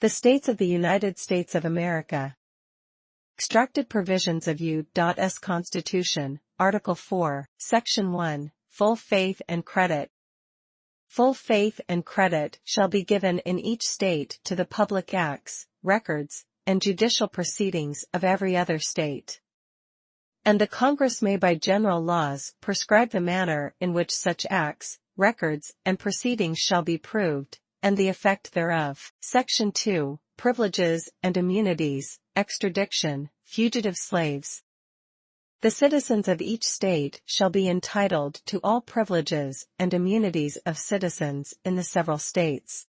The States of the United States of America. Extracted provisions of U.S. Constitution, Article 4, Section 1, Full faith and credit. Full faith and credit shall be given in each state to the public acts, records, and judicial proceedings of every other state. And the Congress may by general laws prescribe the manner in which such acts, records, and proceedings shall be proved, and the effect thereof. Section 2, Privileges and Immunities, Extradiction, Fugitive Slaves. The citizens of each state shall be entitled to all privileges and immunities of citizens in the several states.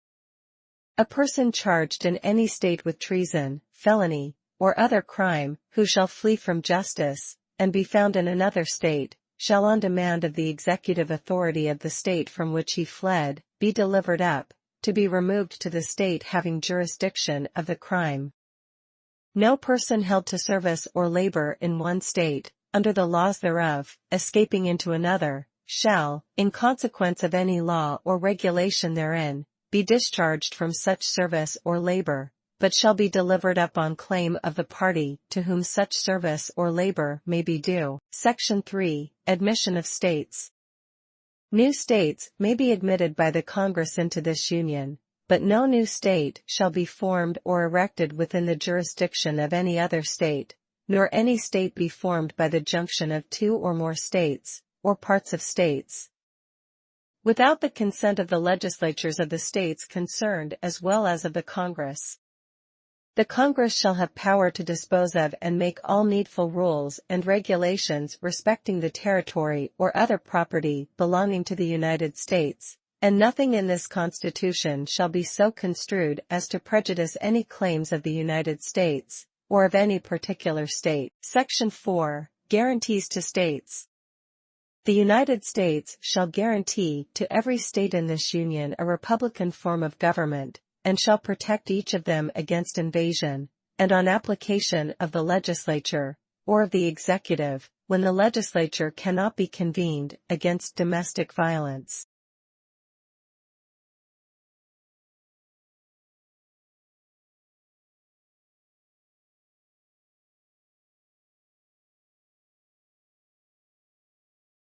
A person charged in any state with treason, felony, or other crime, who shall flee from justice, and be found in another state, shall on demand of the executive authority of the state from which he fled, be delivered up, to be removed to the state having jurisdiction of the crime. No person held to service or labor in one state, under the laws thereof, escaping into another, shall, in consequence of any law or regulation therein, be discharged from such service or labor, but shall be delivered up on claim of the party to whom such service or labor may be due. Section 3, Admission of States. New states may be admitted by the Congress into this Union, but no new state shall be formed or erected within the jurisdiction of any other state, nor any state be formed by the junction of two or more states, or parts of states, without the consent of the legislatures of the states concerned as well as of the Congress. The Congress shall have power to dispose of and make all needful rules and regulations respecting the territory or other property belonging to the United States, and nothing in this Constitution shall be so construed as to prejudice any claims of the United States, or of any particular state. Section 4, Guarantees to States. The United States shall guarantee to every state in this Union a republican form of government, and shall protect each of them against invasion, and on application of the legislature, or of the executive, when the legislature cannot be convened, against domestic violence.